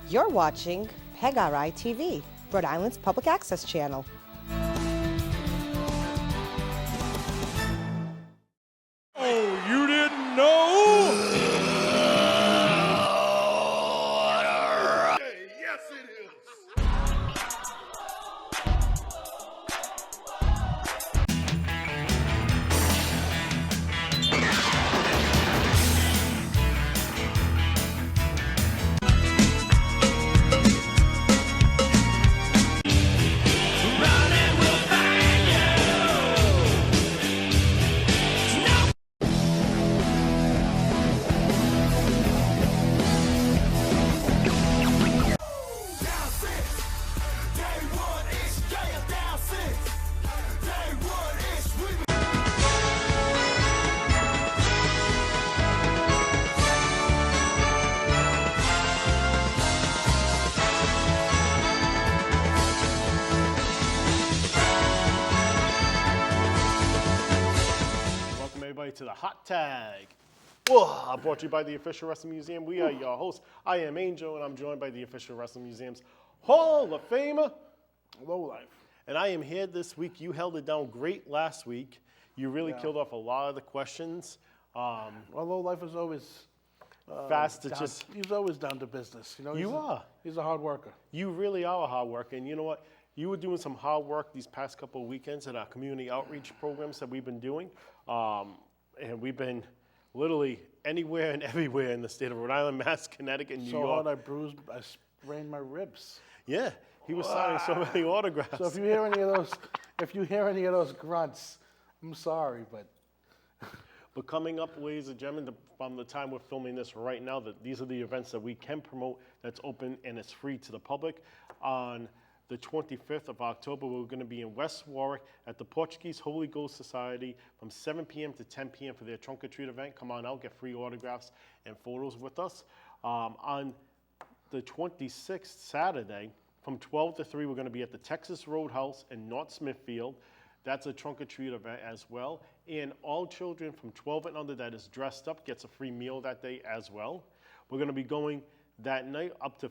You're watching PEGRI TV, Rhode Island's public access channel. Oh, you didn't know? Yes, it is. Welcome everybody to the Hot Tag. Whoa, brought to you by the Official Wrestling Museum. We are your hosts. I am Angel, and I'm joined by the Official Wrestling Museum's Hall of Famer, Low Life. And I am here this week. You held it down great last week. You really killed off a lot of the questions. Well, Low Life is always Fast to down, just, he's always down to business. You know, You are. He's a hard worker. you really are a hard worker. And you know what? You were doing some hard work these past couple of weekends at our community outreach programs that we've been doing. And we've been literally anywhere and everywhere in the state of Rhode Island, Mass, Connecticut, New So York. hard I sprained my ribs. Yeah, he was signing so many autographs. So if you hear any of those grunts, I'm sorry, but But coming up, ladies and gentlemen, from the time we're filming this right now, that these are the events that we can promote that's open and it's free to the public. On the 25th of October, we're going to be in West Warwick at the Portuguese Holy Ghost Society from 7 p.m. to 10 p.m. for their trunk or treat event. Come on out, get free autographs and photos with us. On the 26th, Saturday, from 12 to 3, we're going to be at the Texas Roadhouse in North Smithfield. That's a trunk or treat event as well. And all children from 12 and under that is dressed up gets a free meal that day as well. We're going to be going that night up to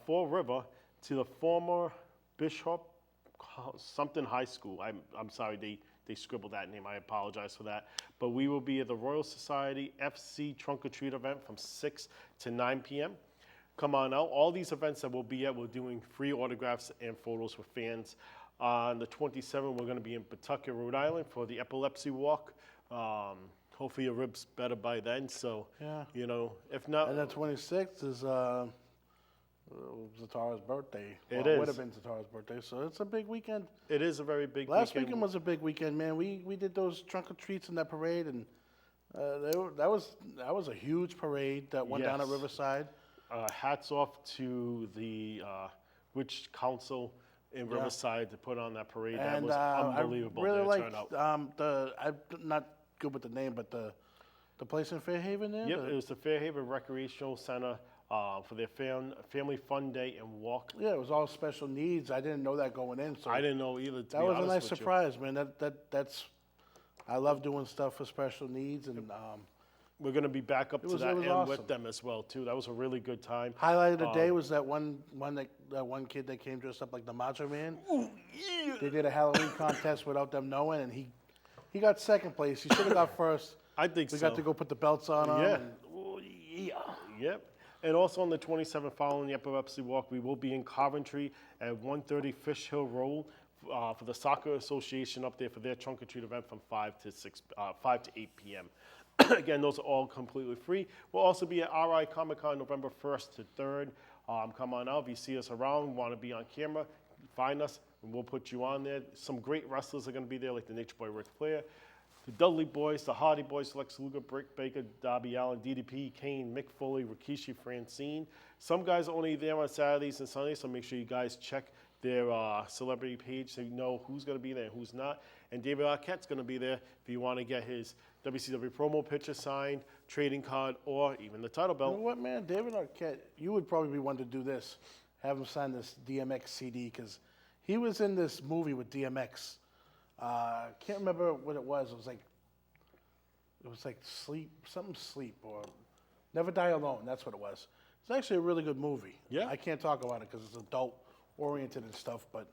Fall River to the former Bishop something high school. I'm sorry, they scribbled that name. I apologize for that. But we will be at the Royal Society FC Trunk or Treat event from 6 to 9 p.m. Come on out. All these events that we'll be at, we're doing free autographs and photos with fans. On the 27th, we're going to be in Pawtucket, Rhode Island for the Epilepsy Walk. Hopefully your rib's better by then. So, Yeah. you know, if not, and the 26th is Zatara's birthday. It It would is. have been Zatara's birthday, so it's a big weekend. it is a very big Last weekend. weekend was a big weekend, man. We did those trunk or treats in that parade, and that was a huge parade that went down at Yes. Riverside. Hats off to the Witch Council in Riverside to put on that parade. That And was unbelievable. I really their liked turnout. I'm not good with the name, but the place in Fairhaven there. Yep, it was the Fairhaven Recreational Center for their family fun day and walk. Yeah, it was all special needs. I didn't know that going in, so I didn't know either. To that be was a honest nice with you. surprise, man. That's I love doing stuff for special needs, and We're going to be back up to was- that it was end awesome. with them as well too. That was a really good time. highlight of the day was that one kid that came dressed up like the Macho Man. They did a Halloween contest without them knowing, and he got second place. He should have got first. I think We so. got to go put the belts on him. Yeah. And, oh, yeah. Yep. And also on the 27th, following the Epilepsy Walk, we will be in Coventry at 130 Fish Hill Road for the Soccer Association up there for their trunk or treat event from 5 to 8 p.m. Again, those are all completely free. We'll also be at RI Comic Con November 1st to 3rd. Come on out. If you see us around, want to be on camera, find us, and we'll put you on there. Some great wrestlers are going to be there, like the Nature Boy Ric Flair, the Dudley Boys, the Hardy Boys, Lex Luger, Britt Baker, Darby Allin, DDP, Kane, Mick Foley, Rikishi, Francine. Some guys are only there on Saturdays and Sundays, so make sure you guys check their celebrity page so you know who's going to be there and who's not. And David Arquette's going to be there if you want to get his WCW promo picture signed, trading card, or even the title You belt. know what, man? David Arquette, you would probably be one to do this. Have him sign this DMX CD because he was in this movie with DMX. Can't remember what it was. It was like Sleep, something Sleep, or Never Die Alone. That's what it was. It's actually a really good movie. Yeah? I can't talk about it because it's adult oriented and stuff, but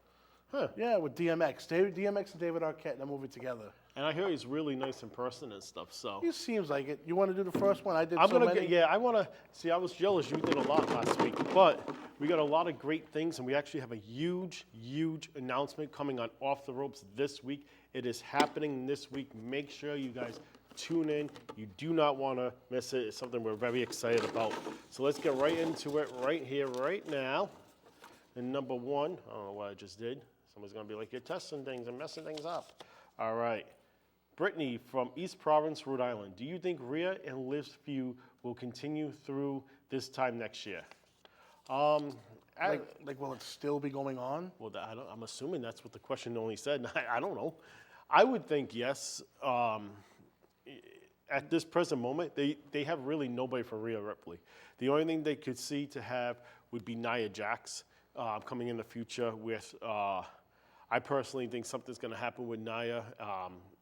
Huh. yeah, with DMX, DMX and David Arquette in the movie together. And I hear he's really nice in person and stuff. So It seems like it. You want to do the first one? I did. I'm so gonna many. get. Yeah, I wanna see. I was jealous. You did a lot last week, but we got a lot of great things, and we actually have a huge, huge announcement coming on Off the Ropes this week. It is happening this week. Make sure you guys tune in. You do not want to miss it. It's something we're very excited about. So let's get right into it right here, right now. And number one, I don't know what I just did. Somebody's gonna be like, you're testing things and messing things up. All right. Brittany from East Providence, Rhode Island. Do you think Rhea and Liv's feud will continue through this time next year? Like, will it still be going on? Well, I'm assuming that's what the question only said. I don't know. I would think yes. At this present moment, they have really nobody for Rhea Ripley. The only thing they could see to have would be Nia Jax coming in the future with. I personally think something's going to happen with Nia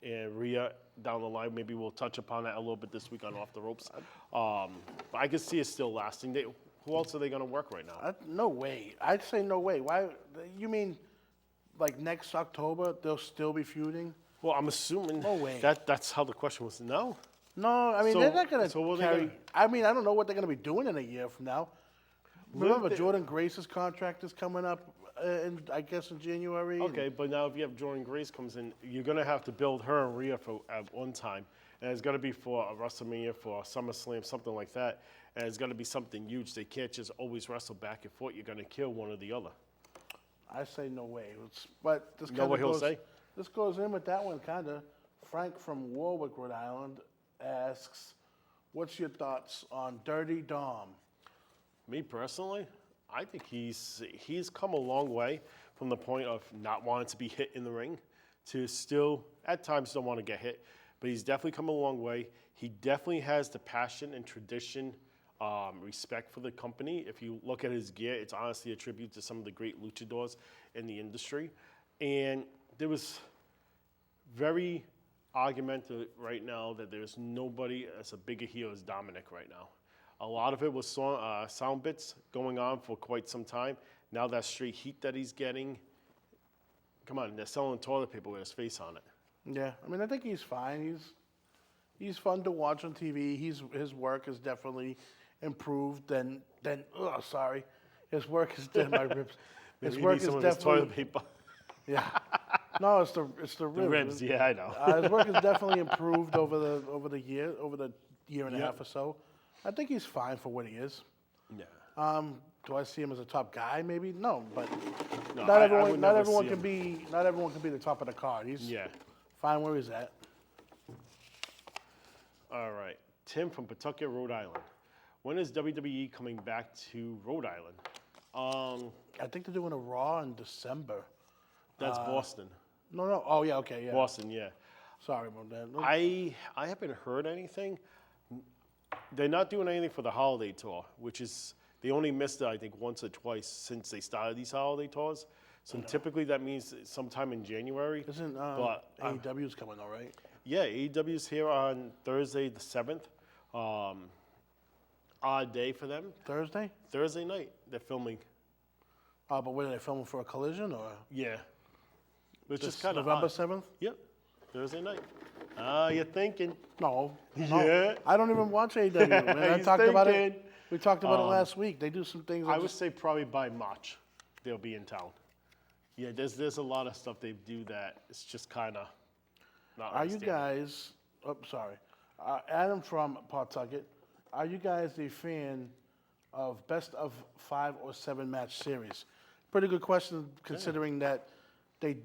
and Rhea down the line. Maybe we'll touch upon that a little bit this week on Off the Ropes. But I can see it still lasting. Who else are they going to work right now? No way. I'd say no way. Why? You mean like next October they'll still be feuding? Well, I'm assuming No way. that's how the question was. No? No, I mean So- they're not going so what to are they carry. gonna- I mean, I don't know what they're going to be doing in a year from now. Remember, they- Jordan Grace's contract is coming up, I guess in January. Okay, but now if you have Jordan Grace comes in, you're going to have to build her and Rhea for at one time. And it's going to be for a WrestleMania, for a SummerSlam, something like that. And it's going to be something huge. They can't just always wrestle back and forth. You're going to kill one or the other. I say no way. But this Know kinda what he'll goes, say? This goes in with that one, kind of. Frank from Warwick, Rhode Island, asks, "What's your thoughts on Dirty Dom?" Me personally, I think he's come a long way from the point of not wanting to be hit in the ring to still, at times, don't want to get hit. But he's definitely come a long way. He definitely has the passion and tradition, respect for the company. If you look at his gear, it's honestly a tribute to some of the great luchadors in the industry. And there was very argumented right now that there's nobody as a bigger heel as Dominic right now. A lot of it was sound bits going on for quite some time. Now that straight heat that he's getting, come on, they're selling toilet paper with his face on it. Yeah, I mean, I think he's fine. He's fun to watch on TV. His work has definitely improved. Sorry, his work has done my ribs. His Maybe work need is some of this definitely toilet paper. yeah. No, it's the ribs. The ribs, yeah, I know. His work has definitely improved over the year and a Yep. half or so. I think he's fine for what he is. Yeah. Do I see him as a top guy? Maybe no, but No, not I everyone. would Not never everyone see can him. be. Not everyone can be the top of the card. He's Yeah. fine where he's at. All right. Tim from Pawtucket, Rhode Island. When is WWE coming back to Rhode Island? I think they're doing a Raw in December. That's Boston. No. Oh yeah. Okay. Yeah. Boston, yeah. Sorry about that. I haven't heard anything. They're not doing anything for the holiday tour, which is they only missed it I think once or twice since they started these holiday tours. So typically that means sometime in January. Isn't but AEW's coming though, right? yeah, AEW's here on Thursday the 7th. Odd day for them. Thursday? Thursday night they're filming. But what are they filming for a collision or Yeah. Which is this kind of November odd. 7th? Yep. Thursday night. You're thinking. No. Yeah. I don't even watch AEW. Man. I He's talked about it. thinking. We talked about it last week. They do some things. I would say probably by March they'll be in town. Yeah, there's a lot of stuff they do that it's just kind of not. Are you understandable. guys? Oh, sorry. Adam from Pawtucket. Are you guys a fan of best of 5 or 7 match series? Pretty good question considering that they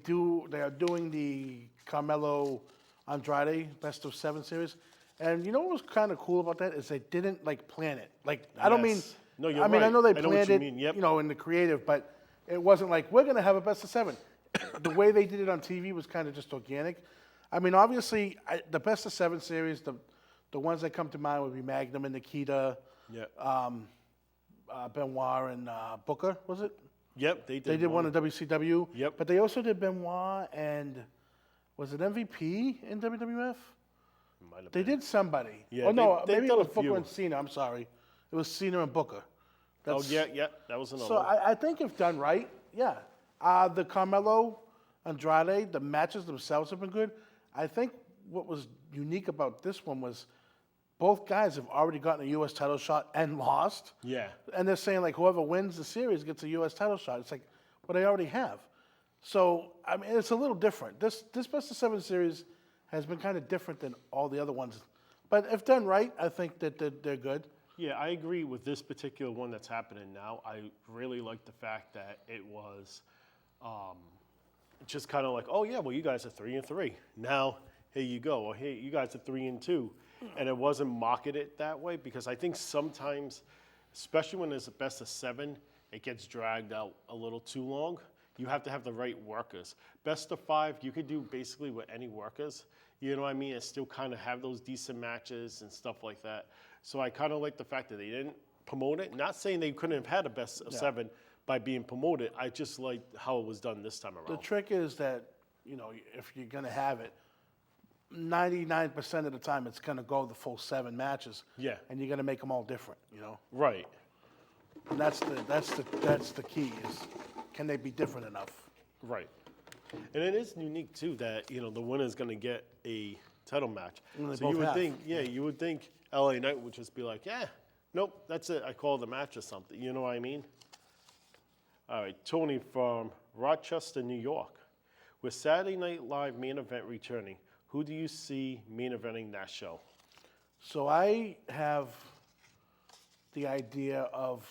are doing the Carmelo Andrade best of 7 series. And you know what was kind of cool about that is they didn't like plan it. Like I don't mean. Yes. No, you're I mean I right. know they I know what planned you it. mean. Yep. You know, in the creative, but it wasn't like we're gonna have a best of 7. The way they did it on TV was kind of just organic. I mean, obviously, the best of 7 series, the ones that come to mind would be Magnum and Nikita, Yeah. Benoit and Booker. Was it? Yep. They did. They did one in WCW. Yep. But they also did Benoit and was it MVP in WWF? Might have They been. did somebody. Yeah, Oh no, they've maybe it done a was Booker few. and Cena. I'm sorry, it was Cena and Booker. Oh, yeah, that was another So one. I think if done right, yeah. The Carmelo Andrade, the matches themselves have been good. I think what was unique about this one was both guys have already gotten a U.S. title shot and lost. Yeah. And they're saying, like, whoever wins the series gets a U.S. title shot. It's like, well, they already have. So, I mean, it's a little different. This Best of 7 series has been kind of different than all the other ones. But if done right, I think that they're good. Yeah, I agree with this particular one that's happening now. I really like the fact that it was just kind of like, oh yeah, well you guys are 3-3. Now here you go. Or hey, you guys are 3-2, and it wasn't marketed that way because I think sometimes, especially when there's a best of 7, it gets dragged out a little too long. You have to have the right workers. Best of 5, you could do basically with any workers. You know what I mean? And still kind of have those decent matches and stuff like that. So I kind of like the fact that they didn't promote it. Not saying they couldn't have had a best of 7 by being promoted. I just like how it was done this time around. The trick is that, you know, if you're going to have it, 99% of the time it's going to go the full 7 matches. Yeah. And you're going to make them all different, you know? Right. And that's the key is, can they be different enough? Right. And it is unique too that, you know, the winner's going to get a title match. And they So you both would have. think, you would think LA Knight would just be like, yeah, nope, that's it. I call the match or something. You know what I mean? All right, Tony from Rochester, New York. With Saturday Night Live main event returning, who do you see main eventing that show? So I have the idea of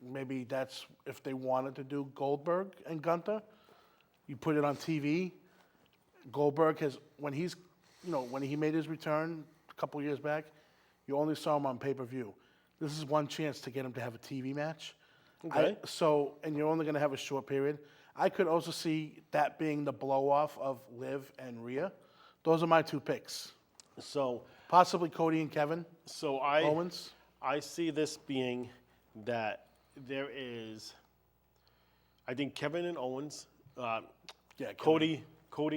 maybe that's if they wanted to do Goldberg and Gunther, you put it on TV. Goldberg has, when he made his return a couple years back, you only saw him on pay-per-view. This is one chance to get him to have a TV match. Okay. And you're only going to have a short period. I could also see that being the blow-off of Liv and Rhea. Those are my 2 picks. So, Possibly Cody and Kevin Owens. I see this being that there is, I think Kevin and Owens, Yeah, Cody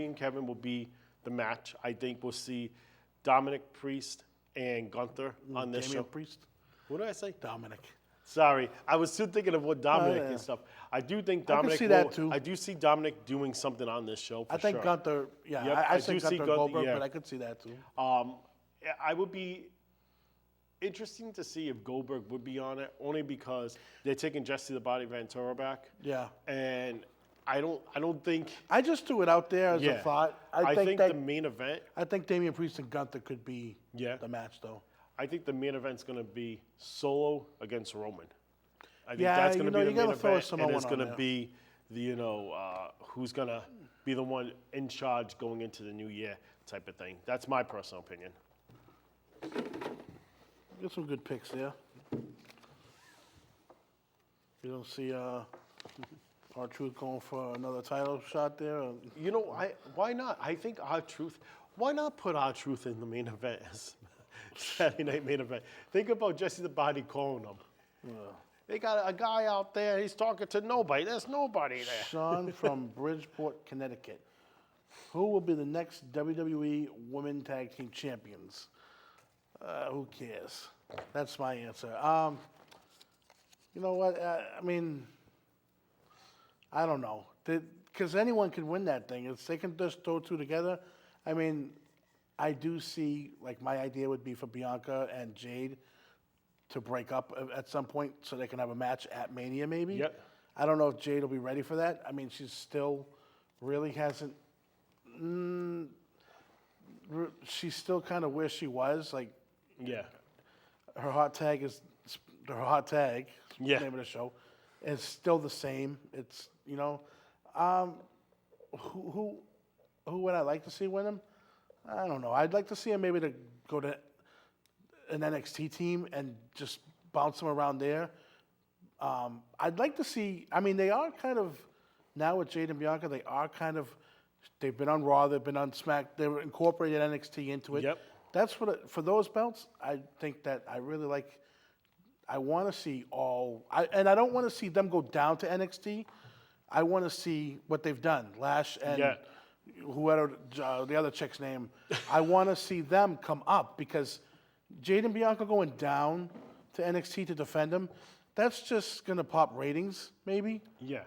and Kevin will be the match. I think we'll see Dominic Priest and Gunther on this Damian show. Priest. What did I say? Dominic. Sorry, I was still thinking of what Dominic yeah. and stuff. I do think I can Dominic. see that, too. I do see Dominic doing something on this show. For I think sure. Gunther, yeah, Yep, I I say do see Gunther Gunther, Goldberg, yeah. but I could see that too. I would be interesting to see if Goldberg would be on it, only because they're taking Jesse the Body Ventura back. Yeah. And I don't think. I just threw it out there as a thought. I think that the main event. I think Damian Priest and Gunther could be Yeah. the match though. I think the main event's going to be Solo against Roman. I think Yeah, that's going to be you the main gotta throw event, Samoan and it's on going to there. be the who's going to be the one in charge going into the new year type of thing. That's my personal opinion. Get some good picks there. You don't see R-Truth going for another title shot there? You know, why not? I think R-Truth. Why not put R-Truth in the main event as Saturday Night Main Event? Think about Jesse the Body calling him. They got a guy out there. He's talking to nobody. There's nobody there. Sean from Bridgeport, Connecticut. Who will be the next WWE Women Tag Team Champions? Who cares? That's my answer. You know what? I mean, I don't know. Because anyone can win that thing. If they can just throw 2 together. I mean, I do see, like, my idea would be for Bianca and Jade to break up at some point so they can have a match at Mania, maybe. Yep. I don't know if Jade will be ready for that. I mean, she's still really hasn't. She's still kind of where she was. Like, Yeah. her hot tag is her hot tag. Yeah. Name of the show. It's still the same. It's who would I like to see win him? I don't know. I'd like to see him maybe to go to an NXT team and just bounce them around there. I'd like to see. I mean, they are kind of now with Jade and Bianca. They are kind of. They've been on Raw. They've been on Smack. They've incorporated NXT into it. Yep. That's what for those belts. I think that I really like. I want to see and I don't want to see them go down to NXT. I want to see what they've done, Lash and Yeah. whoever the other chick's name. I want to see them come up because Jade and Bianca going down to NXT to defend them. that's just gonna pop ratings, maybe. Yeah.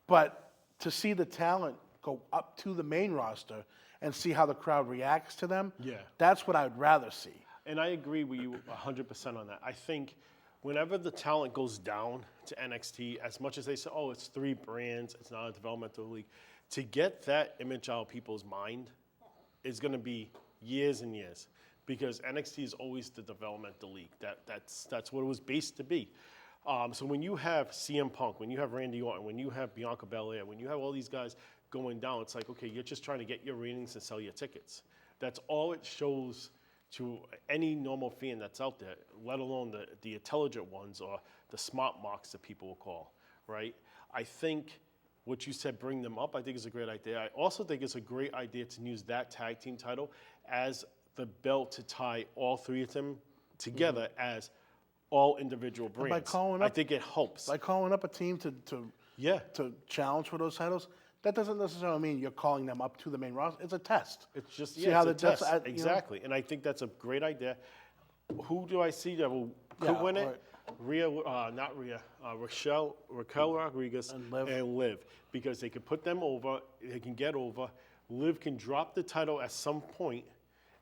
But to see the talent go up to the main roster and see how the crowd reacts to them, Yeah. that's what I'd rather see. And I agree with you 100% on that. I think whenever the talent goes down to NXT, as much as they say, oh, it's 3 brands, it's not a developmental league, to get that image out of people's mind is going to be years and years, because NXT is always the developmental league. That's what it was based to be. So when you have CM Punk, when you have Randy Orton, when you have Bianca Belair, when you have all these guys going down, it's like, okay, you're just trying to get your ratings and sell your tickets. That's all it shows to any normal fan that's out there, let alone the intelligent ones or the smart marks that people will call, right? I think what you said, bring them up, I think is a great idea. I also think it's a great idea to use that tag team title as the belt to tie all 3 of them together as all individual brands. calling I up- think it helps. By calling up a team to challenge for those titles, that doesn't necessarily mean you're calling them up to the main roster. It's a test. It's just See how it's a that's- test. you know? Exactly, and I think that's a great idea. Who do I see that could Yeah, win it? right. Raquel Rodriguez And Liv. Liv, because they could put them over. They can get over. Liv can drop the title at some point,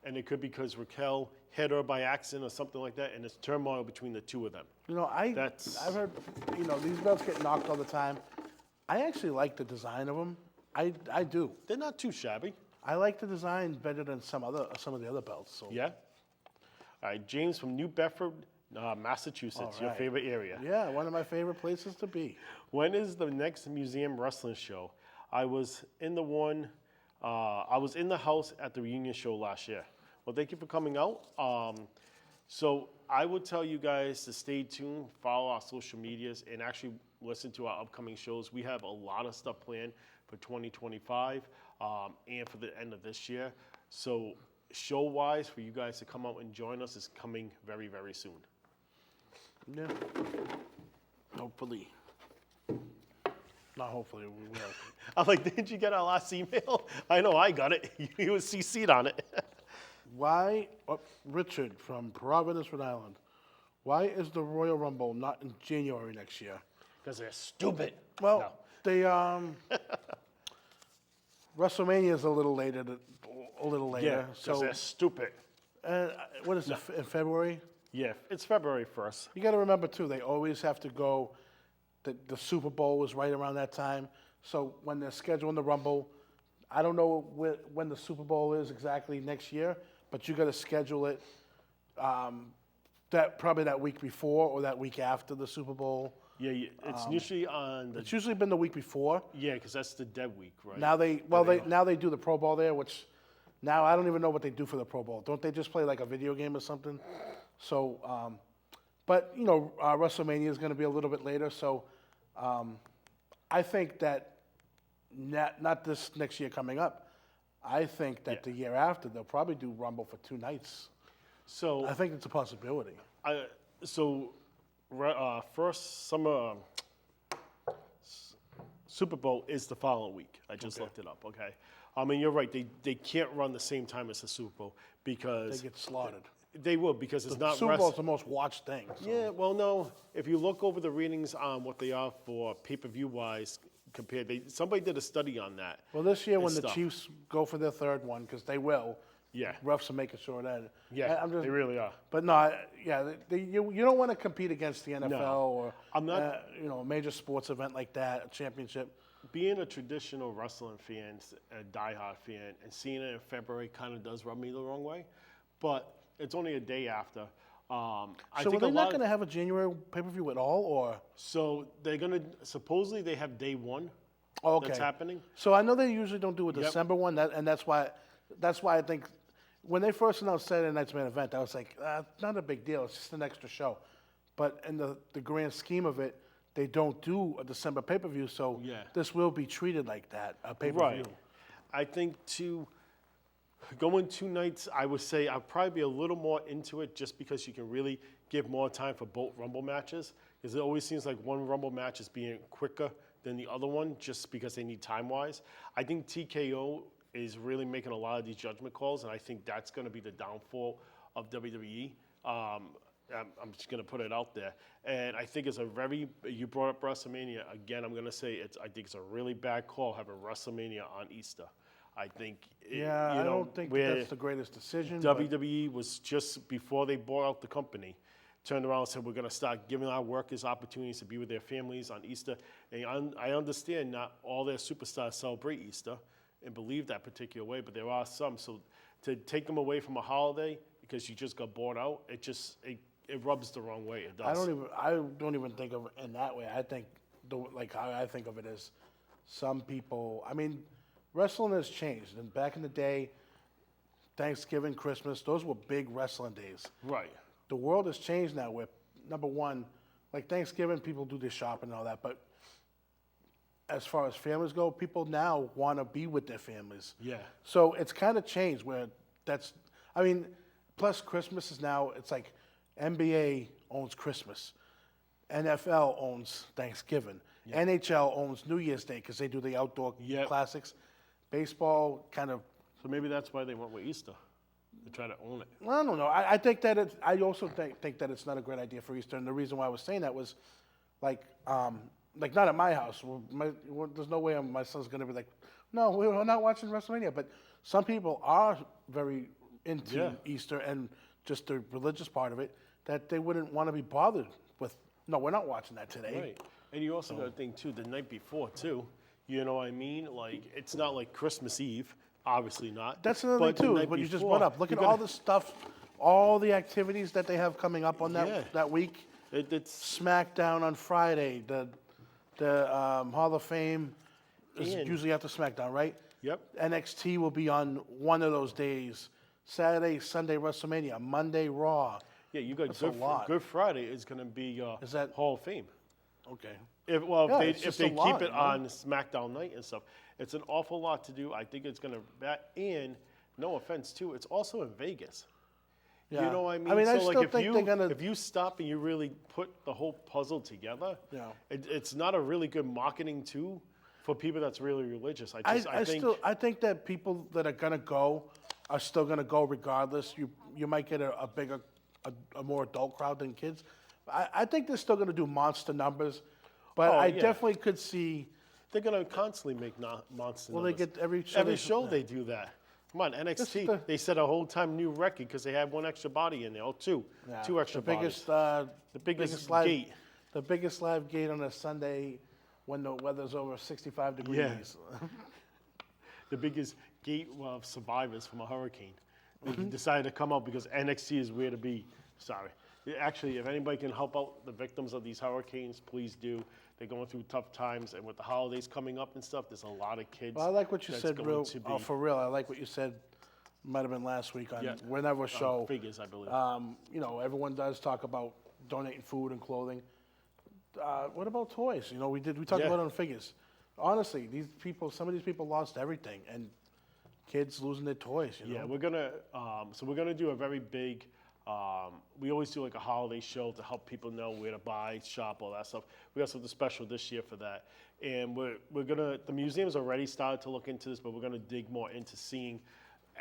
and it could be because Raquel hit her by accident or something like that, and it's turmoil between the 2 of them. You know, That's- I've heard, these belts get knocked all the time. I actually like the design of them. I do. They're not too shabby. I like the design better than some of the other belts. So. Yeah. All right, James from New Bedford, Massachusetts, your right. favorite area. Yeah, one of my favorite places to be. When is the next museum wrestling show? I was in the one. I was in the house at the reunion show last year. Well, thank you for coming out. So I would tell you guys to stay tuned, follow our social medias, and actually listen to our upcoming shows. We have a lot of stuff planned for 2025 and for the end of this year. So show-wise, for you guys to come out and join us is coming very, very soon. Yeah. Hopefully. Not hopefully, we will. I'm like, didn't you get our last email? I know I got it. You was CC'd on it. Richard from Providence, Rhode Island. Why is the Royal Rumble not in January next year? Because they're stupid. Well, No. they WrestleMania is a little later. Yeah, because so they're stupid. what is it in February? Yeah, it's February 1st. You got to remember too. They always have to go. The Super Bowl was right around that time. So when they're scheduling the Rumble, I don't know when the Super Bowl is exactly next year, but you got to schedule it. Probably that week before or that week after the Super Bowl. Yeah, it's usually on the It's usually been the week before. yeah, because that's the dead week, right? Now they do the Pro Bowl there, which now I don't even know what they do for the Pro Bowl. Don't they just play like a video game or something? So, but WrestleMania is going to be a little bit later. So, I think that not this next year coming up. I think that the year after they'll probably do Rumble for 2 nights. So I think it's a possibility. First summer Super Bowl is the following week. I just looked it up. Okay, I mean you're right. They can't run the same time as the Super Bowl They because get slaughtered. they will because it's not Super Bowl wrestling. is the most watched thing. So. Yeah, well, no. If you look over the ratings on what they are for pay-per-view wise, somebody did a study on that. Well, this year and when the stuff. Chiefs go for their 3rd one, because they will. Yeah. Refs are making sure that. Yeah, I'm just, they really are. But no, you don't want to compete against the NFL or I'm not- a major sports event like that, a championship. Being a traditional wrestling fan, a diehard fan, and seeing it in February kind of does rub me the wrong way. But it's only a day after. I So are think they a not lot. going to have a January pay-per-view at all, or? So they're gonna supposedly they have day 1 Oh, okay. that's happening. So I know they usually don't do a Yep. December one, and that's why I think when they first announced Saturday Night's Main Event, I was like, not a big deal. It's just an extra show. But in the grand scheme of it, they don't do a December pay-per-view, so Yeah. this will be treated like that, a pay-per-view. Right. I think to go in 2 nights, I would say I'd probably be a little more into it just because you can really give more time for both Rumble matches. Because it always seems like one Rumble match is being quicker than the other one just because they need time-wise. I think TKO is really making a lot of these judgment calls, and I think that's going to be the downfall of WWE. I'm just going to put it out there. And I think it's you brought up WrestleMania. Again, I'm going to say I think it's a really bad call having WrestleMania on Easter. I think, Yeah, you I know, don't think where that's the greatest decision. but- WWE was just before they bought out the company, turned around and said, we're going to start giving our workers opportunities to be with their families on Easter. And I understand not all their superstars celebrate Easter and believe that particular way, but there are some. So to take them away from a holiday because you just got bought out, it rubs the wrong way. It does. I don't even think of it in that way. I think how I think of it is some people. I mean, wrestling has changed. And back in the day, Thanksgiving, Christmas, those were big wrestling days. Right. The world has changed now. Where number one, like Thanksgiving, people do their shopping and all that, but as far as families go, people now want to be with their families. Yeah. So it's kind of changed where I mean, plus Christmas is now, it's like NBA owns Christmas. NFL owns Thanksgiving. NHL owns New Year's Day because they do the outdoor Yep. classics. Baseball kind of, So maybe that's why they went with Easter, to try to own it. I don't know. I think that I also think that it's not a great idea for Easter. And the reason why I was saying that was like not at my house. There's no way my son's going to be like, no, we're not watching WrestleMania. But some people are very into Yeah. Easter and just the religious part of it, that they wouldn't want to be bothered with, no, we're not watching that today. Right. And you also got to think, too, the night before, too. You know what I mean? Like, it's not like Christmas Eve. Obviously not. That's another But the thing, too, night what you just before, brought up. Look you at gotta- all the stuff, all the activities that they have coming up on Yeah. that week. It's SmackDown on Friday. The Hall of Fame is And- usually after SmackDown, right? Yep. NXT will be on one of those days. Saturday, Sunday, WrestleMania. Monday, Raw. Yeah, you got That's a lot. Good Friday is going to be Is that- Hall of Fame. Okay. If Yeah, it's they just keep a lot, it man. on SmackDown night and stuff, it's an awful lot to do. I think it's going to and no offense too, it's also in Vegas. Yeah. You know what I mean? I mean, I so like still if think you they're gonna. if you stop and you really put the whole puzzle together, Yeah. it's not a really good marketing tool for people that's really religious. I think I think that people that are gonna go are still gonna go regardless. You might get a more adult crowd than kids. I think they're still gonna do monster numbers, but Oh, I yeah. definitely could see. they're going to constantly make monster Well, they numbers. get every Every show they do that. Come on, This NXT, is the- they set a whole time new record because they had one extra body in there, or two extra the biggest, bodies. The biggest live, gate. The biggest live gate on a Sunday when the weather's over 65 degrees. The biggest gate of survivors from a hurricane. They decided to come out because NXT is where to be. Sorry. Actually, if anybody can help out the victims of these hurricanes, please do. They're going through tough times, and with the holidays coming up and stuff, there's a lot of kids. Well, I like what you that's said, going to be, for real. I like what you said. Might have been last week on Yeah. whenever show. figures, I believe. You know, everyone does talk about donating food and clothing. What about toys? You know, we talked Yeah. about it on figures. Honestly, some of these people lost everything, and kids losing their toys. You know? Yeah, we're gonna do a very big. We always do like a holiday show to help people know where to buy, shop, all that stuff. We got something special this year for that, and the museum's already started to look into this, but we're gonna dig more into seeing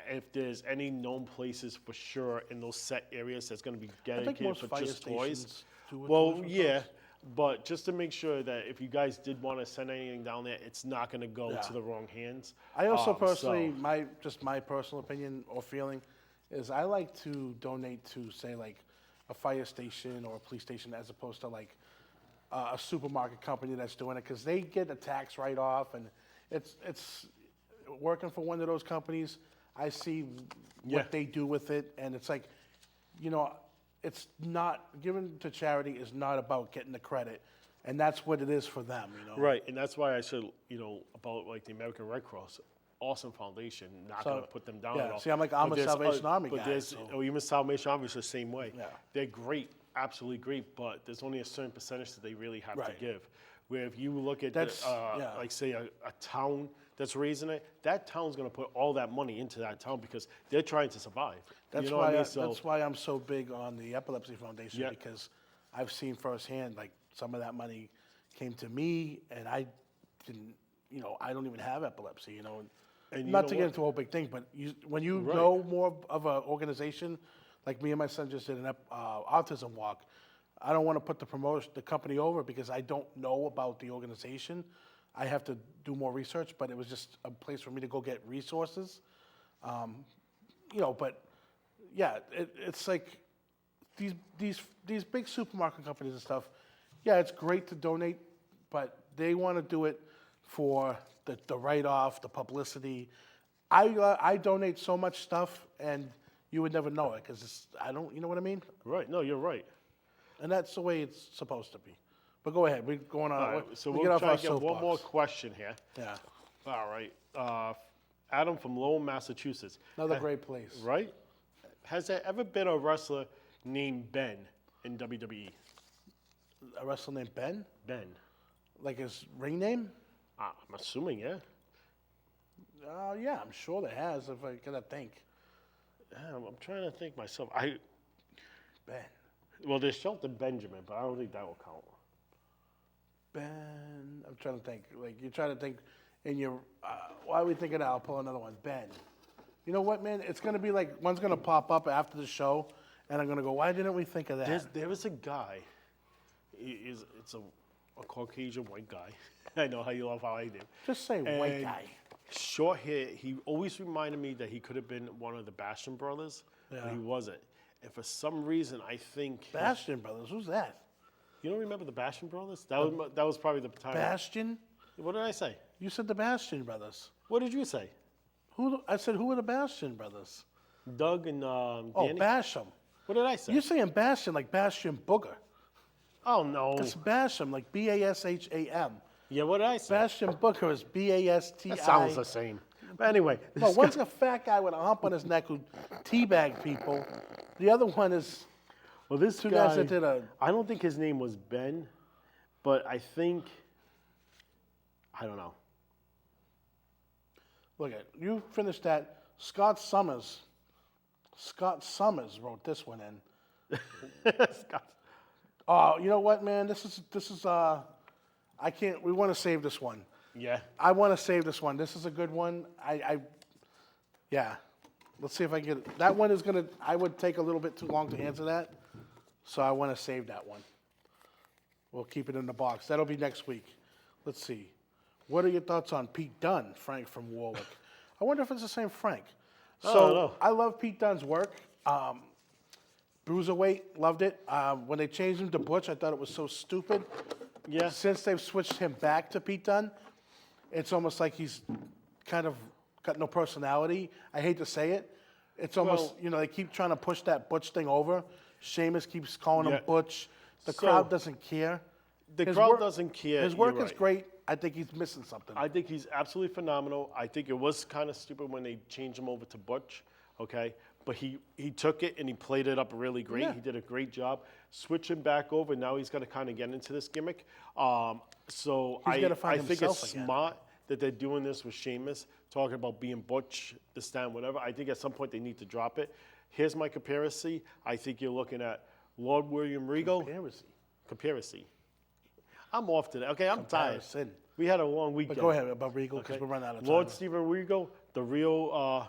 if there's any known places for sure in those set areas that's gonna be dedicated most for fire just toys. stations do it Well, too yeah. sometimes. But just to make sure that if you guys did want to send anything down there, it's not going to go Yeah. to the wrong hands. I also So- personally, my personal opinion or feeling is I like to donate to, say, like a fire station or a police station as opposed to like a supermarket company that's doing it because they get a tax write-off and it's working for one of those companies. I see Yeah. what they do with it, and it's like, you know, it's not given to charity is not about getting the credit, and that's what it is for them. You know, Right, and that's why I said, about like the American Red Cross, awesome foundation, not So, going to put them down yeah, at all. see, I'm a But there's Salvation Army but guy, there's- so- or even Salvation Army is the same way. Yeah. They're great, absolutely great, but there's only a certain percentage that they really have to Right. give. Where if you look at, That's- yeah. like say a town that's raising it, that town's going to put all that money into that town because they're trying to survive. That's you know why what I mean? So, that's why I'm so big on the Epilepsy Foundation Yeah. because I've seen firsthand like some of that money came to me and I didn't, I don't even have epilepsy, And you Not know to what? get into a whole big thing, but when you Right. know more of an organization, Like me and my son just did an autism walk. I don't want to put the company over because I don't know about the organization. I have to do more research, but it was just a place for me to go get resources. But yeah, it's like these big supermarket companies and stuff. Yeah, it's great to donate, but they want to do it for the write-off, the publicity. I donate so much stuff, and you would never know it because I don't. You know what I mean? Right. No, you're right. And that's the way it's supposed to be. But go ahead. We're going on. All right, so we we'll off try our to get one soapbox. more question here. Yeah, All right. Adam from Lowell, Massachusetts. another great place. Right? Has there ever been a wrestler named Ben in WWE? A wrestler named Ben, Ben. like his ring name. I'm assuming, yeah. Yeah, I'm sure there has. If I gotta think, I'm trying to think myself. Ben. Well, there's Shelton Benjamin, but I don't think that will count. Ben. I'm trying to think. Like you're trying to think in your. Why are we thinking that? I'll pull another one. Ben. You know what, man? It's gonna be like one's gonna pop up after the show, and I'm gonna go. Why didn't we think of that? There was a guy. It's a Caucasian white guy. I know how you love how I do. Just say white And guy. Short hair. He always reminded me that he could have been one of the Bastion brothers, but Yeah. he wasn't. And for some reason, I think Bastion Brothers. Who's that? you don't remember the Bastion brothers. That was probably the time. Bastion. What did I say? You said the Bastion Brothers. What did you say? I said who are the Bastion Brothers? Doug and Oh, Danny. Basham. What did I say? You're saying Bastion like Bastion Booger. Oh no. It's Basham, like Basham. Yeah. What did I say? Bastion Booker is Basti. That sounds the same. But anyway. No, one's a fat guy with a hump on his neck who teabag people. The other one is Well, this two guy, guys that did I don't think his name was Ben, but I think, I don't know. look at you finished that. Scott Summers wrote this one in. Scott. Oh, you know what, man? This is I can't. We want to save this one. Yeah. I want to save this one. This is a good one. Yeah. Let's see if I can get it. That one is gonna. I would take a little bit too long to answer that, so I want to save that one. We'll keep it in the box. That'll be next week. Let's see. What are your thoughts on Pete Dunne, Frank from Warwick? I wonder if it's the same Frank. I don't So know. I love Pete Dunne's work. Bruiserweight, loved it. When they changed him to Butch, I thought it was so stupid. Yeah. Since they've switched him back to Pete Dunne, it's almost like he's kind of got no personality. I hate to say it. It's almost, Well- they keep trying to push that Butch thing over. Sheamus keeps calling him Yeah. Butch. The So, crowd doesn't care. The His crowd work- doesn't care. His work you're is right. great. I think he's missing something. I think he's absolutely phenomenal. I think it was kind of stupid when they changed him over to Butch, okay? But he took it and he played it up really great. Yeah. He did a great job. Switching back over, now he's got to kind of get into this gimmick. So He's gotta I find think himself it's again. smart that they're doing this with Sheamus, talking about being Butch, this, that, and whatever. I think at some point they need to drop it. Here's my comparison. I think you're looking at Lord William Regal. Comparison. I'm off today. Okay, I'm tired. Comparison. We had a long weekend. But go ahead about Regal because Okay. we're running out of time. Lord Steven Regal, the real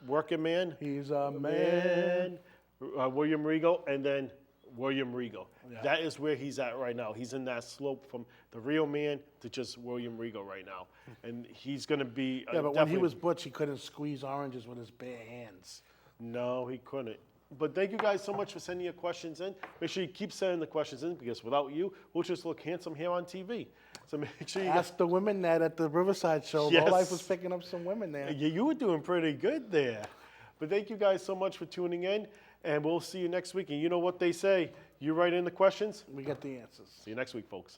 working man. He's a man. William Regal, and then William Regal. That is where he's at right now. He's in that slope from the real man to just William Regal right now. And he's going to be. Yeah, but when he definitely- was Butch, he couldn't squeeze oranges with his bare hands. No, he couldn't. But thank you guys so much for sending your questions in. Make sure you keep sending the questions in because without you, we'll just look handsome here on TV. So make sure you Ask the women that at the Riverside show. Yes. Low Life was picking up some women there. Yeah, you were doing pretty good there. But thank you guys so much for tuning in, and we'll see you next week. And you know what they say, you write in the questions. We get the answers. See you next week, folks.